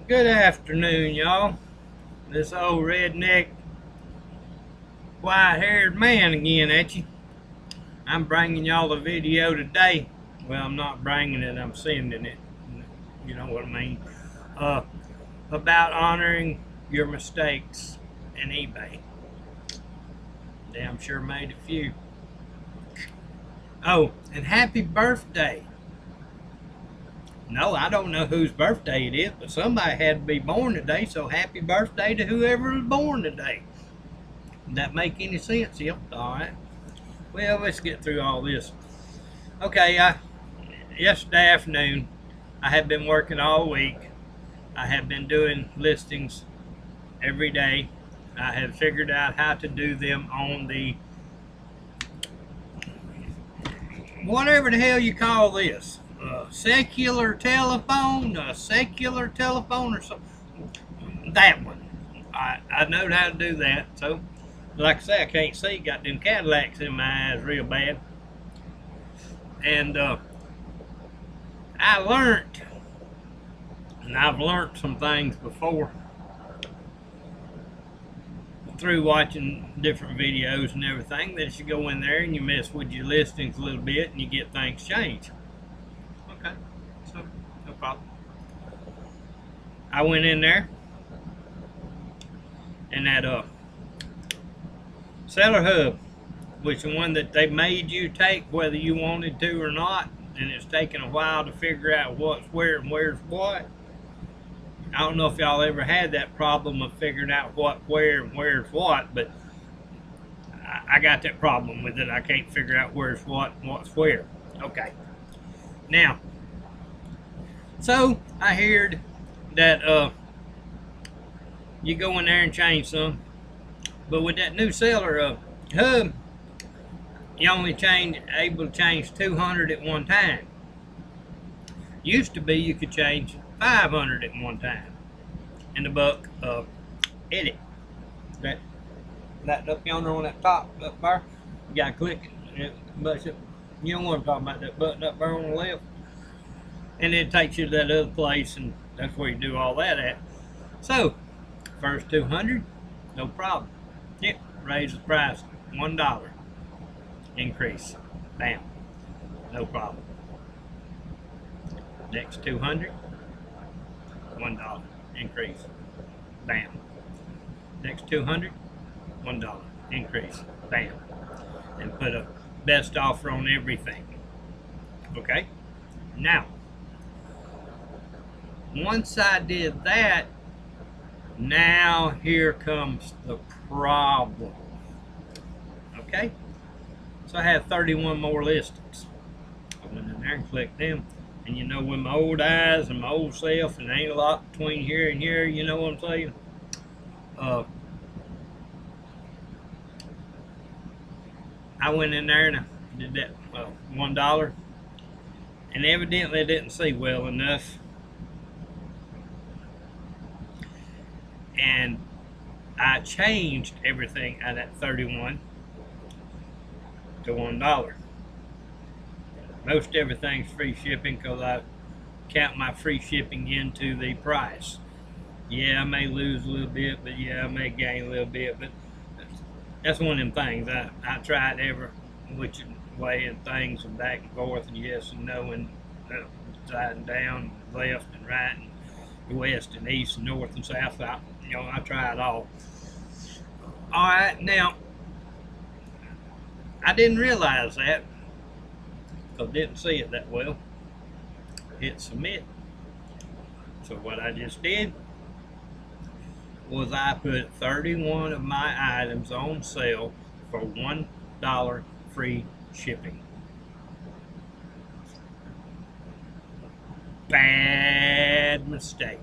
Good afternoon, y'all. This old redneck, white-haired man again at you. I'm bringing y'all a video today. Well, I'm not bringing it, I'm sending it. You know what I mean? Uh, about honoring your mistakes in eBay. Damn sure made a few. Oh, and happy birthday. No, I don't know whose birthday it is, but somebody had to be born today, so happy birthday to whoever was born today. Does that make any sense? Yep. All right. Well, let's get through all this. Okay, yesterday afternoon, I have been working all week. I have been doing listings every day. I have figured out how to do them on the, whatever the hell you call this, secular telephone, or something. That one. I know how to do that. So, like I say, I can't see. Got them Cadillacs in my eyes real bad. And I learned, and I've learned some things before through watching different videos and everything, that you go in there and you mess with your listings a little bit and you get things changed. Okay, so no problem. I went in there and that Seller Hub, which is the one that they made you take whether you wanted to or not, and it's taken a while to figure out what's where and where's what. I don't know if y'all ever had that problem of figuring out what, where, and where's what, but I got that problem with it. I can't figure out where's what and what's where. Okay. Now, so I heard that you go in there and change some, but with that new Seller Hub, you only able to change 200 at one time. Used to be you could change 500 at one time. In the book of edit. That up yonder on that top up there, you gotta click it. But you don't want to talk about that button up there on the left. And it takes you to that other place, and that's where you do all that at. So, first 200, no problem. Yep, raise the price, $1. Increase. Bam. No problem. Next 200, $1. Increase. Bam. Next 200, $1. Increase. Bam. And put a best offer on everything. Okay? Now, once I did that, now here comes the problem. Okay? So I have 31 more listings. I went in there and clicked them. And you know, with my old eyes and my old self, and there ain't a lot between here and here, you know what I'm saying? I went in there and I did that $1, and evidently it didn't see well enough. And I changed everything out of that 31 to $1. Most everything's free shipping because I count my free shipping into the price. Yeah, I may lose a little bit, but yeah, I may gain a little bit. But that's one of them things. I tried every which way and things, and back and forth, and yes and no, and upside and down, left and right, and west and east and north and south. I tried all. All right, now I didn't realize that. I didn't see it that well. Hit submit. So what I just did was I put 31 of my items on sale for $1 free shipping. Bad mistake.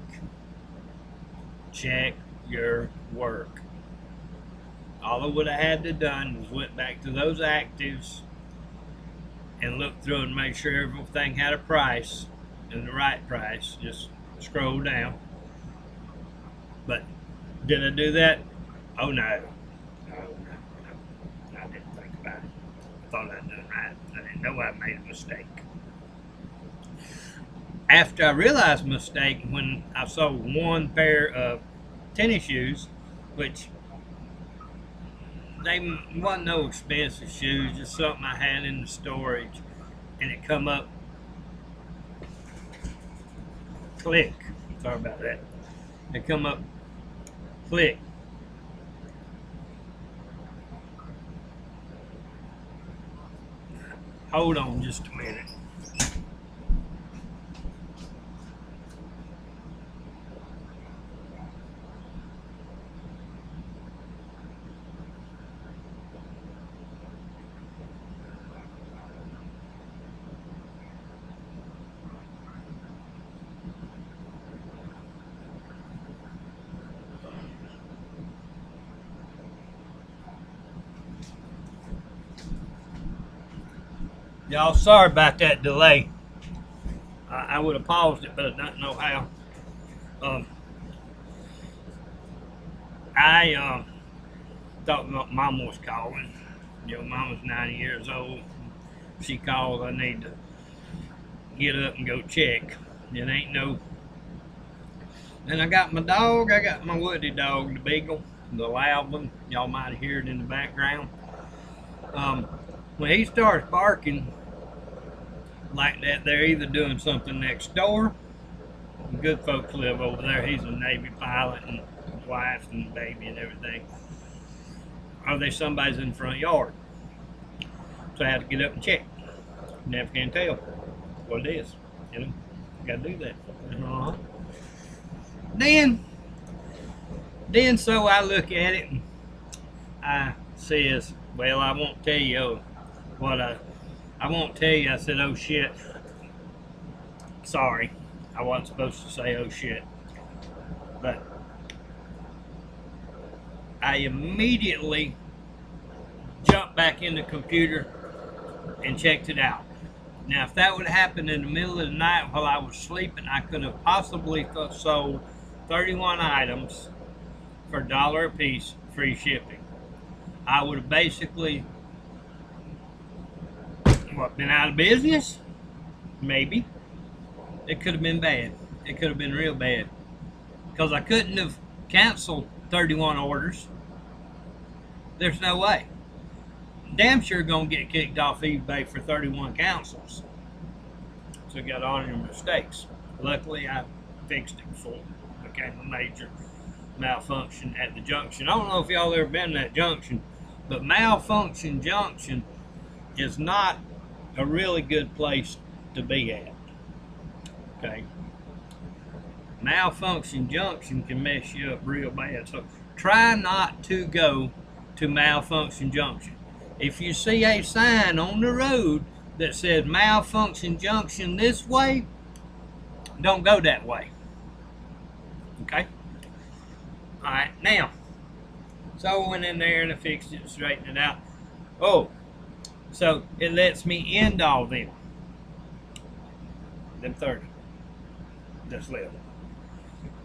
Check your work. All I would have had to done was went back to those actives and look through and make sure everything had a price and the right price. Just scroll down. But did I do that? Oh no. No. I didn't think about it. I thought I'd done right. I didn't know I made a mistake. After I realized my mistake, when I sold one pair of tennis shoes, which they wasn't no expensive shoes, just something I had in the storage, and it come up click. Sorry about that. It come up click. Hold on just a minute. Y'all, sorry about that delay. I would have paused it, but I don't know how. I thought Mama was calling. You know, Mama's 90 years old. She calls, I need to get up and go check. It ain't no. And I got my dog. I got my Woody dog, the Beagle, the loud one. Y'all might hear it in the background. When he starts barking like that, they're either doing something next door. Good folks live over there. He's a Navy pilot, and his wife and baby and everything. Or there's somebody's in the front yard. So I had to get up and check. Never can tell what it is. You know, got to do that. Then so I look at it and I says, well, I won't tell you what I won't tell you. I said, oh shit. Sorry. I wasn't supposed to say oh shit. But I immediately jumped back in the computer and checked it out. Now, if that would have happened in the middle of the night while I was sleeping, I could have possibly sold 31 items for $1 a piece, free shipping. I would have basically, been out of business? Maybe. It could have been bad. It could have been real bad. Because I couldn't have canceled 31 orders. There's no way. Damn sure gonna get kicked off eBay for 31 cancels. So got on your mistakes. Luckily, I fixed it before it became a major malfunction at the junction. I don't know if y'all ever been to that junction, but Malfunction Junction is not a really good place to be at. Okay. Malfunction Junction can mess you up real bad. So try not to go to Malfunction Junction. If you see a sign on the road that says Malfunction Junction this way, don't go that way. Okay? Alright, now, so I went in there and I fixed it, straightened it out. Oh, so it lets me end all them 30 that's left.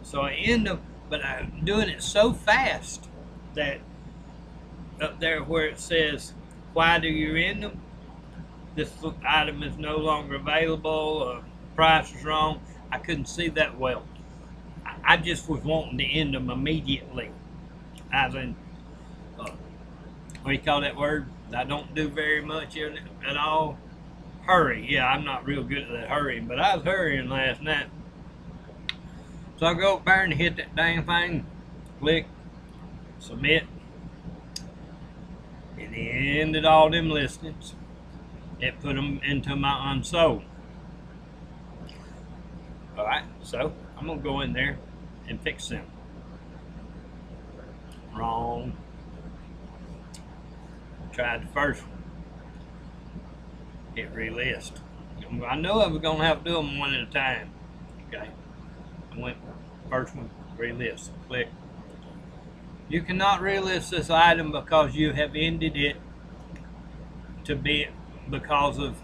So I end them, but I'm doing it so fast that up there where it says, why do you end them? This item is no longer available, price is wrong. I couldn't see that well. I just was wanting to end them immediately. As in, what do you call that word? I don't do very much in it at all. Hurry. Yeah, I'm not real good at that hurrying, but I was hurrying last night. So I go up there and hit that dang thing, click, submit. It ended all them listings. It put them into my unsold. Alright, so I'm going to go in there and fix them. Wrong. Tried the first one. Hit relist. I know I was going to have to do them one at a time. Okay. I went first one, relist. Click. You cannot relist this item because you have ended it to be because of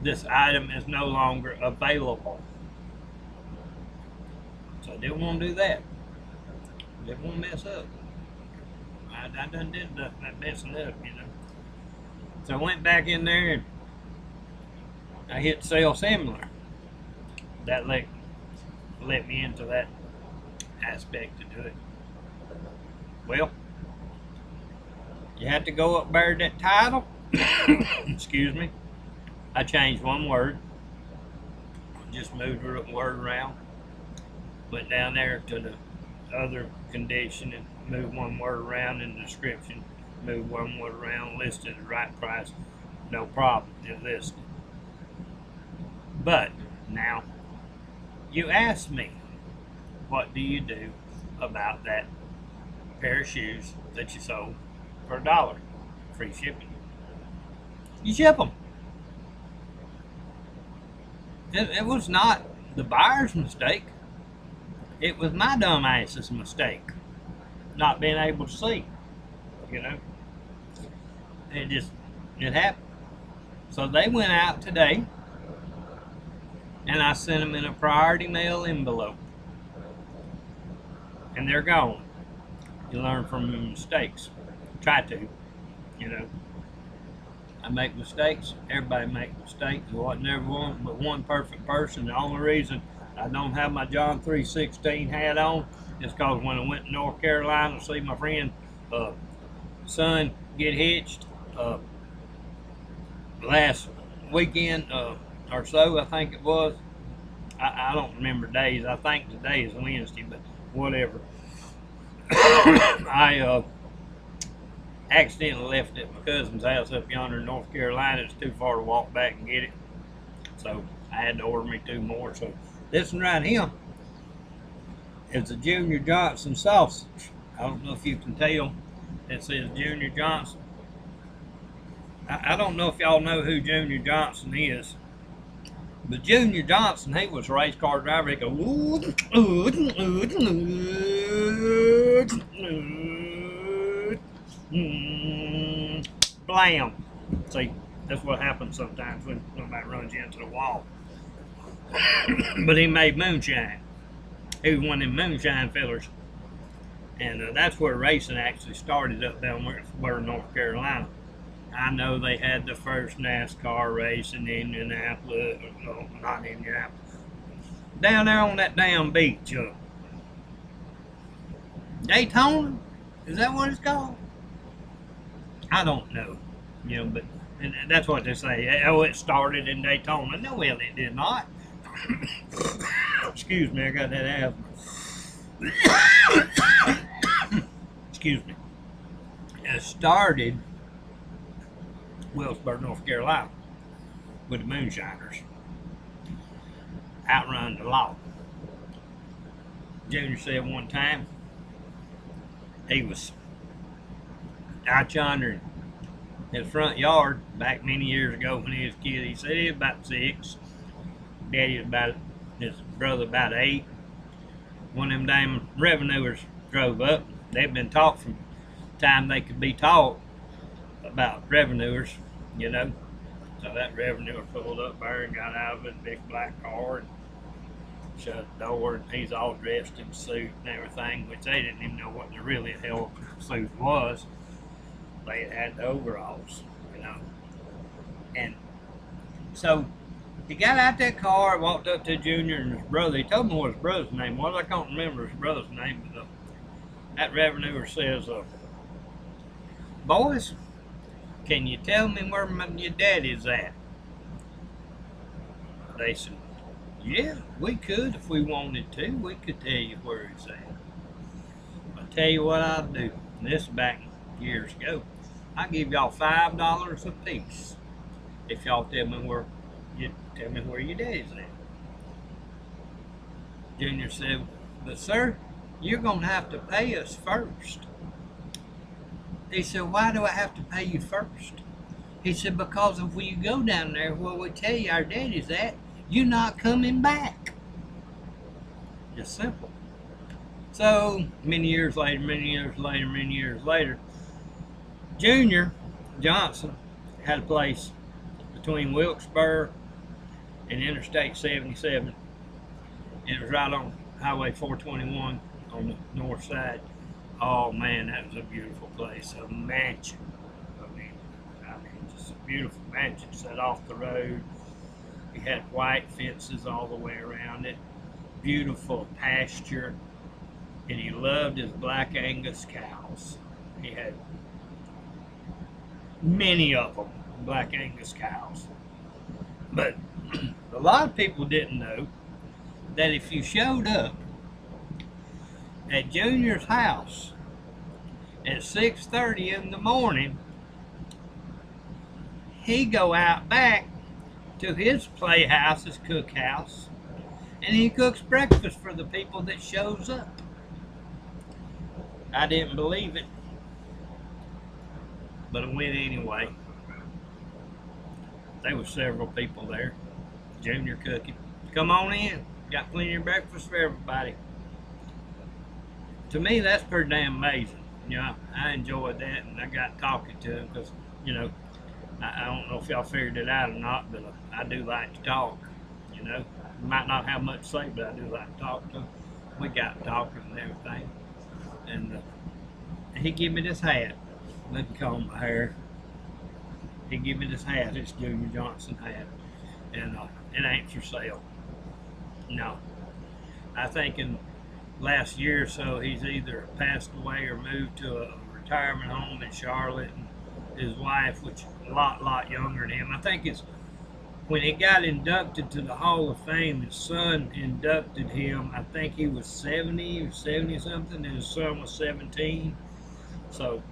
this item is no longer available. So I didn't want to do that. Didn't want to mess up. I done did that messing up, you know. So I went back in there and I hit sell similar. that let me into that aspect to do it. Well, you have to go up there to that title. Excuse me. I changed one word. Just moved the word around. Went down there to the other condition and moved one word around in the description. Moved one word around, listed the right price. No problem. It listed. But now, you asked me, what do you do about that pair of shoes that you sold for $1? Free shipping. You ship them. It was not the buyer's mistake. It was my dumb ass's mistake. Not being able to see. You know? It happened. So they went out today, and I sent them in a priority mail envelope. And they're gone. You learn from your mistakes. Try to, you know. I make mistakes. Everybody makes mistakes. There wasn't never one but one perfect person. The only reason I don't have my John 3:16 hat on is because when I went to North Carolina to see my friend son get hitched last weekend or so, I think it was. I don't remember days. I think today is Wednesday, but whatever. I accidentally left it at my cousin's house up yonder in North Carolina. It's too far to walk back and get it. So I had to order me 2 more. So this one right here is a Junior Johnson sausage. I don't know if you can tell. It says Junior Johnson. I don't know if y'all know who Junior Johnson is. But Junior Johnson, he was a race car driver. He goes, blam. See, that's what happens sometimes when somebody runs you into the wall. But he made moonshine. He was one of them moonshine fillers. And that's where racing actually started up down where North Carolina. I know they had the first NASCAR race in Indianapolis. No, not Indianapolis. Down there on that damn beach. Daytona? Is that what it's called? I don't know. You know, but that's what they say. Oh, it started in Daytona. No, well, it did not. Excuse me, I got that asthma. Excuse me. It started Wilkesboro, North Carolina, with the moonshiners. Outrun the law. Junior said one time he was out yonder in his front yard back many years ago when he was a kid. He said he was about 6. Daddy was about, his brother about 8. One of them damn revenuers drove up. They've been taught from the time they could be taught about revenuers, you know. So that revenuer pulled up there and got out of it, big black car, and shut the door, and he's all dressed in a suit and everything, which they didn't even know what the really hell suit was. They had the overalls, you know. And so he got out that car, walked up to Junior and his brother. He told me what his brother's name was. I can't remember his brother's name, but that revenuer says, boys, can you tell me where your daddy's at? They said, yeah, we could if we wanted to. We could tell you where he's at. I'll tell you what I'll do. And this is back years ago. I'll give y'all $5 a piece if y'all tell me where your daddy's at. Junior said, but sir, you're gonna have to pay us first. He said, why do I have to pay you first? He said, because if you go down there where we tell you our daddy's at, you're not coming back. Just simple. So, many years later, Junior Johnson had a place between Wilkesboro and Interstate 77. And it was right on Highway 421 on the north side. Oh man, that was a beautiful place. A mansion. I mean, just a beautiful mansion set off the road. He had white fences all the way around it, beautiful pasture, and he loved his black Angus cows. He had many of them, black Angus cows. But a lot of people didn't know that if you showed up at Junior's house at 6:30 in the morning, he'd go out back to his playhouse, his cookhouse, and he cooks breakfast for the people that shows up. I didn't believe it, but I went anyway. There were several people there. Junior cooking. Come on in. Got plenty of breakfast for everybody. To me, that's pretty damn amazing. You know, I enjoyed that, and I got talking to him because, you know, I don't know if y'all figured it out or not, but I do like to talk. You know, might not have much to say, but I do like to talk to him. We got talking and everything, and he gave me this hat. Let me comb my hair. He gave me this hat. It's Junior Johnson hat, and it ain't for sale. No, I think in last year or so he's either passed away or moved to a retirement home in Charlotte. And his wife, which is a lot younger than him, I think it's when he got inducted to the Hall of Fame. His son inducted him. I think he was 70 or 70 something, and his son was 17. So,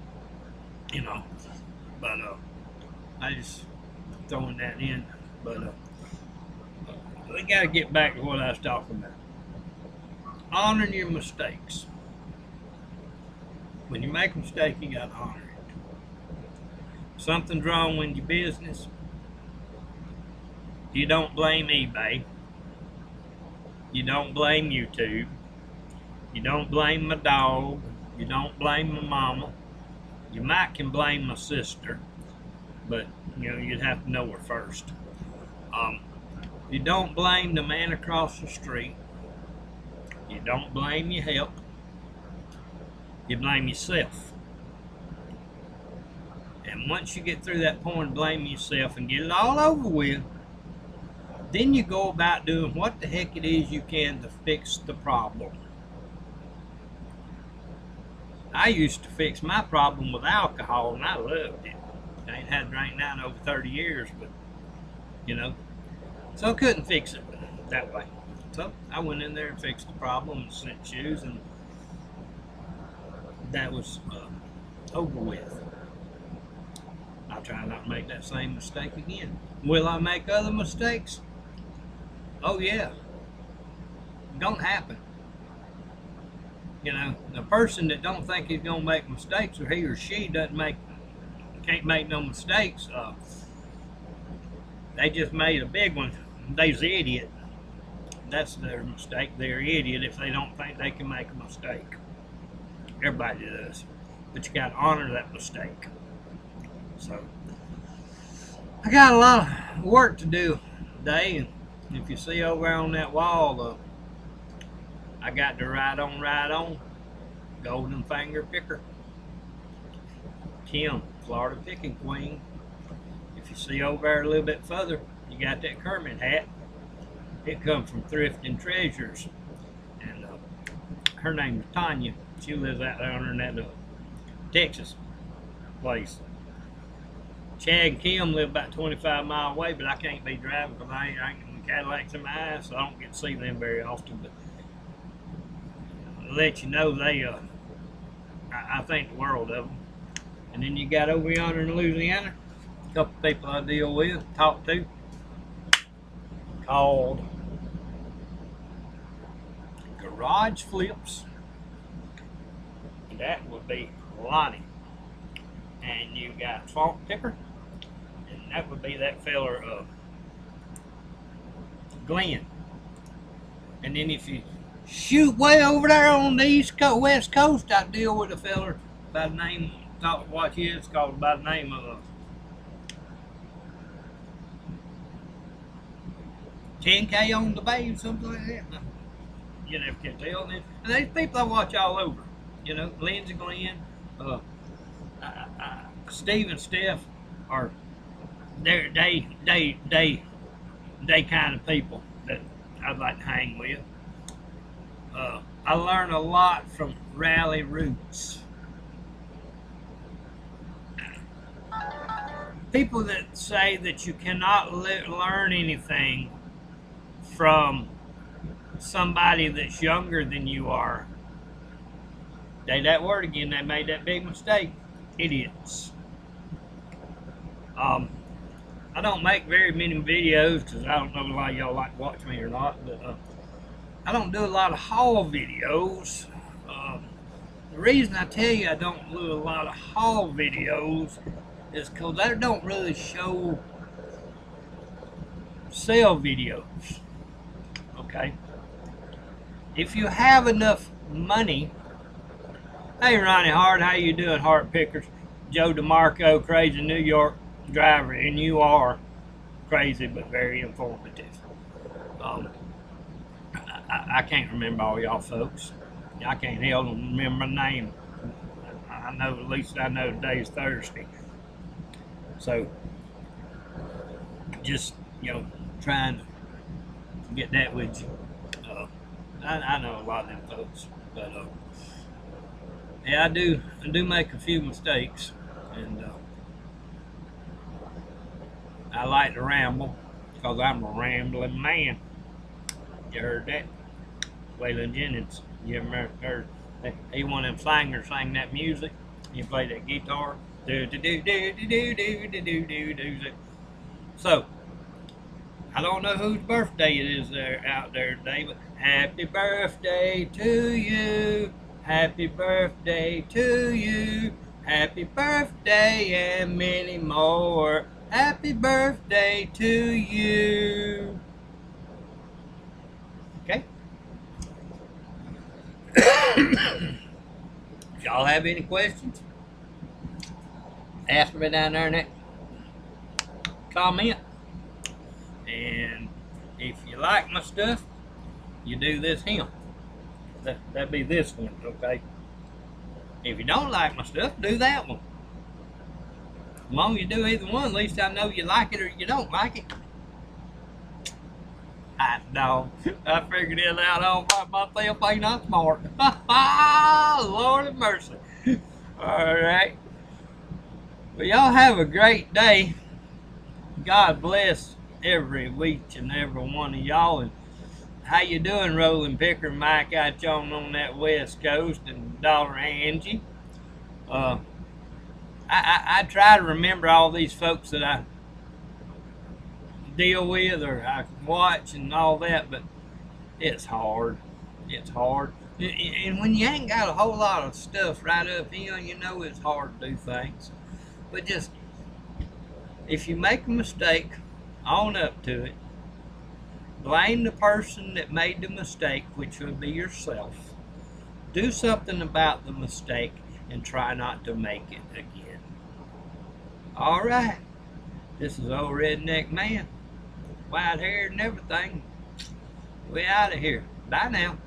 you know, but I just throwing that in. But we got to get back to what I was talking about. Honoring your mistakes. When you make a mistake, you got to honor it. If something's wrong with your business, you don't blame eBay. You don't blame YouTube. You don't blame my dog. You don't blame my mama. You might can blame my sister, but you know you'd have to know her first. You don't blame the man across the street. You don't blame your help. You blame yourself. And once you get through that point of blaming yourself and get it all over with, then you go about doing what the heck it is you can to fix the problem. I used to fix my problem with alcohol, and I loved it. I ain't had drank now in over 30 years, but, you know, so I couldn't fix it that way. So I went in there and fixed the problem and sent shoes, and that was over with. I'll try not to make that same mistake again. Will I make other mistakes? Oh yeah. Don't happen. You know, the person that don't think he's gonna make mistakes, or he or she can't make no mistakes, they just made a big one. They's an idiot. That's their mistake. They're an idiot if they don't think they can make a mistake. Everybody does. But you gotta honor that mistake. So I got a lot of work to do today, and if you see over on that wall, I got the right on golden finger picker. Kim, Florida picking queen. If you see over there a little bit further, you got that Kermit hat. It comes from Thrift and Treasures, and her name is Tanya. She lives out there in that Texas place. Chad and Kim live about 25 miles away, but I can't be driving because I ain't Cadillacs in my eyes, so I don't get to see them very often. But I'll let you know they, I think the world of them. And then you got over yonder in Louisiana, a couple people I deal with, talk to, called Garage Flips. That would be Lonnie. And you got Funk Tipper, and that would be that feller Glenn. And then if you shoot way over there on the West Coast, I deal with a feller by the name, what he is called by the name of 10K on the Bay, something like that. You never can tell. And there's people I watch all over. You know, Lindsey Glenn, Steve and Steph are they they kind of people that I'd like to hang with. I learn a lot from Rally Roots. People that say that you cannot learn anything from somebody that's younger than you are. Say that word again, they made that big mistake. Idiots. I don't make very many videos because I don't know a lot of y'all like to watch me or not, but I don't do a lot of haul videos. The reason I tell you I don't do a lot of haul videos is because they don't really show sale videos. Okay? If you have enough money, hey Ronnie Hart, how you doing, Heart Pickers? Joe DeMarco, crazy New York driver, and you are crazy but very informative. I can't remember all y'all folks. I can't hell remember my name. I know, at least I know today's Thursday. So, just, trying to get that with you. I know a lot of them folks, but yeah, I do make a few mistakes, and I like to ramble because I'm a rambling man. You heard that? Waylon Jennings. You ever heard? He one of them singers sang that music. He played that guitar. Do do do do do do do do do do. So I don't know whose birthday it is there out there today, but happy birthday to you. Happy birthday to you. Happy birthday and many more. Happy birthday to you. Okay? If y'all have any questions, ask me down there in that comment. And if you like my stuff, you do this hymn. That'd be this one, okay? If you don't like my stuff, do that one. As long as you do either one, at least I know you like it or you don't like it. I figured it out all by myself. Ain't I smart? Lord have mercy. Alright. Well, y'all have a great day. God bless every each and every one of y'all. And how you doing, Rolling Picker Mike, out y'all on that West Coast, and Dollar Angie? I try to remember all these folks that I deal with or I watch and all that, but it's hard. It's hard. And when you ain't got a whole lot of stuff right up here, it's hard to do things. But just, if you make a mistake, own up to it. Blame the person that made the mistake, which would be yourself. Do something about the mistake and try not to make it again. Alright. This is old redneck man. White hair and everything. We out of here. Bye now.